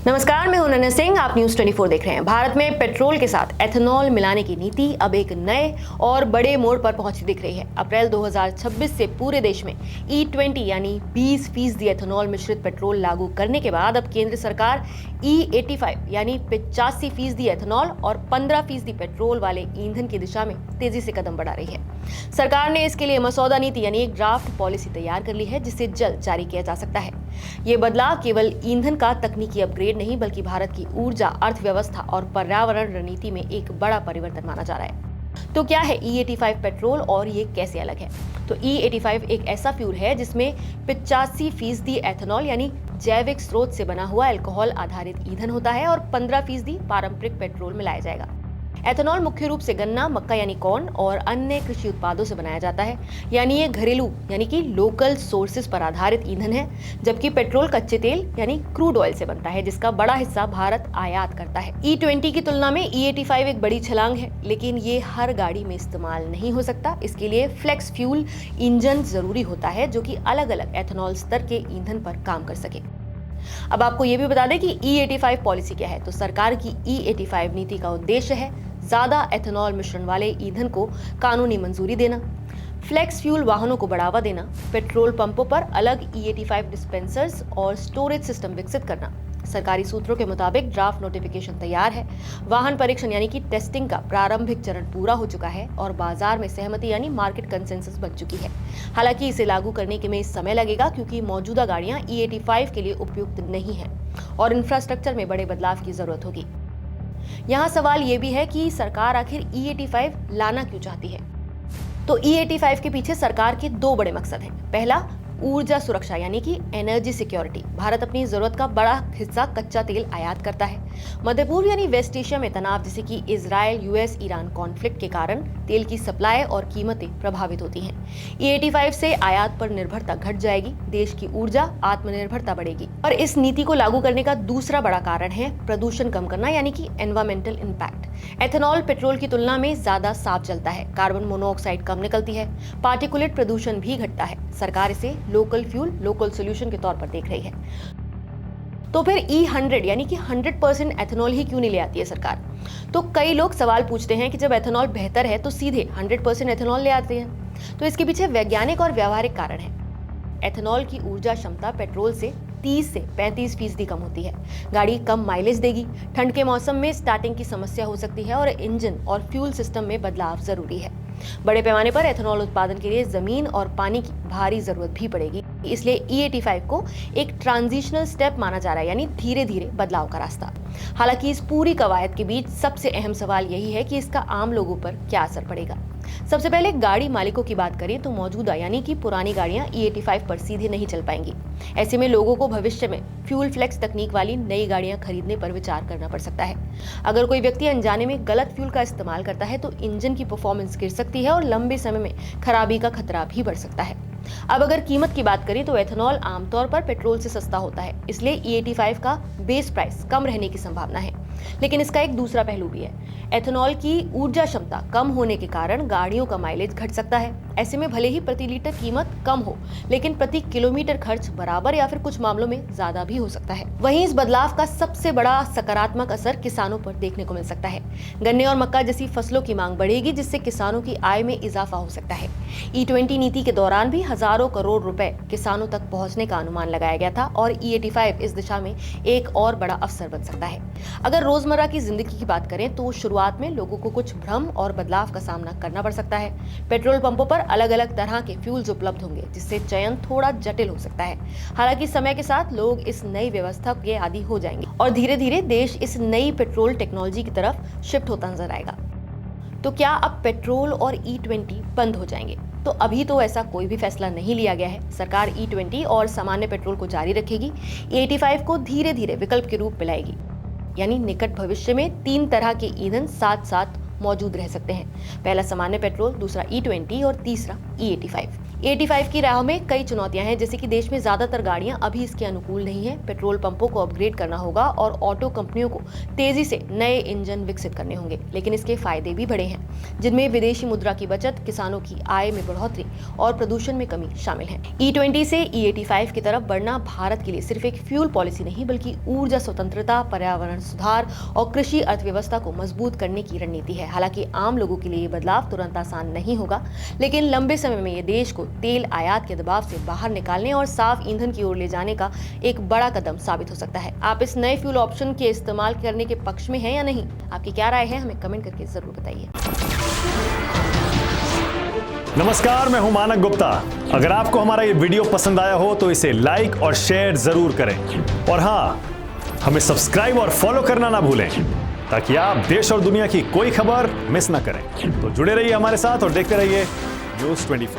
नमस्कार, मैं हूं अनन्या सिंह। आप न्यूज़ 24 देख रहे हैं। भारत में पेट्रोल के साथ एथेनॉल मिलाने की नीति अब एक नए और बड़े मोड़ पर पहुंची दिख रही है। अप्रैल 2026 से पूरे देश में E20 यानी 20% एथेनॉल मिश्रित पेट्रोल लागू करने के बाद अब केंद्र सरकार E85 यानी 85% एथेनॉल और 15% पेट्रोल वाले ईंधन की दिशा में तेजी से कदम बढ़ा रही है। सरकार ने इसके लिए मसौदा नीति यानी एक ड्राफ्ट पॉलिसी तैयार कर ली है, जिसे जल्द जारी किया जा सकता है। ये बदलाव केवल ईंधन का तकनीकी अपग्रेड नहीं, बल्कि भारत की ऊर्जा, अर्थव्यवस्था और पर्यावरण रणनीति में एक बड़ा परिवर्तन माना जा रहा है। तो क्या है E85 पेट्रोल और ये कैसे अलग है? तो E85 एक ऐसा फ्यूल है जिसमें 85% एथेनॉल यानी जैविक स्रोत से बना हुआ अल्कोहल आधारित ईंधन होता है और 15% पारंपरिक पेट्रोल मिलाया जाएगा। एथेनॉल मुख्य रूप से गन्ना, मक्का यानी कॉर्न और अन्य कृषि उत्पादों से बनाया जाता है, यानी ये घरेलू यानी कि लोकल सोर्सेज पर आधारित ईंधन है। जबकि पेट्रोल कच्चे तेल यानी क्रूड ऑयल से बनता है, जिसका बड़ा हिस्सा भारत आयात करता है। E20 की तुलना में E85 एक बड़ी छलांग है, लेकिन ये हर गाड़ी में इस्तेमाल नहीं हो सकता। इसके लिए फ्लेक्स फ्यूल इंजन जरूरी होता है, जो कि अलग अलग एथेनॉल स्तर के ईंधन पर काम कर सके। अब आपको ये भी बता दें कि E85 पॉलिसी क्या है। तो सरकार की E85 नीति का उद्देश्य है ज्यादा एथेनॉल मिश्रण वाले ईंधन को कानूनी मंजूरी देना, फ्लेक्स फ्यूल वाहनों को बढ़ावा देना, पेट्रोल पंपों पर अलग E85 डिस्पेंसर्स और स्टोरेज सिस्टम विकसित करना। सरकारी सूत्रों के मुताबिक ड्राफ्ट नोटिफिकेशन तैयार है। वाहन परीक्षण यानी कि टेस्टिंग का प्रारंभिक चरण पूरा हो चुका है और बाजार में सहमति यानी मार्केट कंसेंसस बन चुकी है। हालांकि इसे लागू करने के में समय लगेगा, क्योंकि मौजूदा गाड़ियां E85 के लिए उपयुक्त नहीं है और इंफ्रास्ट्रक्चर में बड़े बदलाव की जरूरत होगी। यहाँ सवाल ये भी है कि सरकार आखिर E85 लाना क्यों चाहती है। तो E85 के पीछे सरकार के दो बड़े मकसद हैं। पहला, ऊर्जा सुरक्षा यानी कि एनर्जी सिक्योरिटी। भारत अपनी जरूरत का बड़ा हिस्सा कच्चा तेल आयात करता है। मध्य पूर्व यानी वेस्ट एशिया में तनाव जैसे कि इजराइल, यूएस, ईरान कॉन्फ्लिक्ट के कारण तेल की सप्लाई और कीमतें प्रभावित होती हैं। E85 से आयात पर निर्भरता घट जाएगी, देश की ऊर्जा आत्मनिर्भरता बढ़ेगी। और इस नीति को लागू करने का दूसरा बड़ा कारण है प्रदूषण कम करना यानी कि एनवायरमेंटल इम्पैक्ट। एथेनॉल पेट्रोल की तुलना में ज्यादा साफ जलता है, कार्बन मोनोऑक्साइड कम निकलती है, पार्टिकुलेट प्रदूषण भी घटता है। सरकार इसे लोकल फ्यूल, लोकल सोल्यूशन के तौर पर देख रही है। तो फिर E100 यानी कि 100% एथेनॉल ही क्यों नहीं ले आती है सरकार? तो कई लोग सवाल पूछते हैं कि जब एथेनॉल बेहतर है तो सीधे 100% एथेनॉल ले आते हैं। तो इसके पीछे वैज्ञानिक और व्यावहारिक कारण है। एथेनॉल की ऊर्जा क्षमता पेट्रोल से 30 से 35% कम होती है। गाड़ी कम माइलेज देगी। ठंड के मौसम में स्टार्टिंग की समस्या हो सकती है और इंजन और फ्यूल सिस्टम में बदलाव जरूरी है। बड़े पैमाने पर एथेनॉल उत्पादन के लिए जमीन और पानी की भारी जरूरत भी पड़ेगी। इसलिए E85 को एक ट्रांजिशनल स्टेप माना जा रहा है, यानी धीरे धीरे बदलाव का रास्ता। हालांकि इस पूरी कवायद के बीच सबसे अहम सवाल यही है कि इसका आम लोगों पर क्या असर पड़ेगा। सबसे पहले गाड़ी मालिकों की बात करें तो मौजूदा यानी कि पुरानी गाड़ियां E85 पर सीधे नहीं चल पाएंगी। ऐसे में लोगों को भविष्य में फ्यूल फ्लेक्स तकनीक वाली नई गाड़ियां खरीदने पर विचार करना पड़ सकता है। अगर कोई व्यक्ति अनजाने में गलत फ्यूल का इस्तेमाल करता है तो इंजन की परफॉर्मेंस गिर सकती है और लंबे समय में खराबी का खतरा भी बढ़ सकता है। अब अगर कीमत की बात करें तो एथेनॉल आमतौर पर पेट्रोल से सस्ता होता है, इसलिए E85 का बेस प्राइस कम रहने की संभावना है। लेकिन इसका एक दूसरा पहलू भी है। एथेनॉल की ऊर्जा क्षमता कम होने के कारण गाड़ियों का माइलेज घट सकता है। ऐसे में भले ही प्रति लीटर कीमत कम हो, लेकिन प्रति किलोमीटर खर्च बराबर या फिर कुछ मामलों में ज्यादा भी हो सकता है। वहीं इस बदलाव का सबसे बड़ा सकारात्मक असर किसानों पर देखने को मिल सकता है। गन्ने और मक्का जैसी फसलों की मांग बढ़ेगी, जिससे किसानों की आय में इजाफा हो सकता है। E20 नीति के दौरान भी हजारों करोड़ रुपए किसानों तक पहुंचने का अनुमान लगाया गया था और E85 इस दिशा में एक और बड़ा अवसर बन सकता है। अगर रोजमर्रा की जिंदगी की बात करें तो शुरुआत में लोगों को कुछ भ्रम और बदलाव का सामना करना पड़ सकता है। पेट्रोल पंपों पर अलग अलग तरह के फ्यूल्स उपलब्ध होंगे, जिससे चयन थोड़ा जटिल हो सकता है। हालांकि समय के साथ लोग इस नई व्यवस्था के आदी हो जाएंगे और धीरे धीरे देश इस नई पेट्रोल टेक्नोलॉजी की तरफ शिफ्ट होता नजर आएगा। तो क्या अब पेट्रोल और E20 बंद हो जाएंगे? तो अभी तो ऐसा कोई भी फैसला नहीं लिया गया है। सरकार E20 और सामान्य पेट्रोल को जारी रखेगी। E85 को धीरे धीरे विकल्प के रूप में लाएगी, यानी निकट भविष्य में 3 तरह के ईंधन साथ साथ मौजूद रह सकते हैं। पहला सामान्य पेट्रोल, दूसरा E20 और तीसरा E85। E85 की राह में कई चुनौतियां हैं, जैसे कि देश में ज्यादातर गाड़ियां अभी इसके अनुकूल नहीं है। पेट्रोल पंपों को अपग्रेड करना होगा और ऑटो कंपनियों को तेजी से नए इंजन विकसित करने होंगे। लेकिन इसके फायदे भी बड़े हैं, जिनमें विदेशी मुद्रा की बचत, किसानों की आय में बढ़ोतरी और प्रदूषण में कमी शामिल है। E20 से E85 की तरफ बढ़ना भारत के लिए सिर्फ एक फ्यूल पॉलिसी नहीं, बल्कि ऊर्जा स्वतंत्रता, पर्यावरण सुधार और कृषि अर्थव्यवस्था को मजबूत करने की रणनीति है। हालांकि आम लोगों के लिए ये बदलाव तुरंत आसान नहीं होगा, लेकिन लंबे समय में ये देश को तेल आयात के दबाव से बाहर निकालने और साफ ईंधन की ओर ले जाने का एक बड़ा कदम साबित हो सकता है। आप इस नए फ्यूल ऑप्शन के इस्तेमाल करने के पक्ष में हैं या नहीं? आपकी क्या राय है, हमें कमेंट करके जरूर बताइए। नमस्कार, मैं हूं मानक गुप्ता। अगर आपको हमारा ये वीडियो पसंद आया हो तो इसे लाइक और शेयर जरूर करें, और हाँ, हमें सब्सक्राइब और फॉलो करना ना भूलें, ताकि आप देश और दुनिया की कोई खबर मिस ना करें। तो जुड़े रहिए हमारे साथ और देखते रहिए News 24।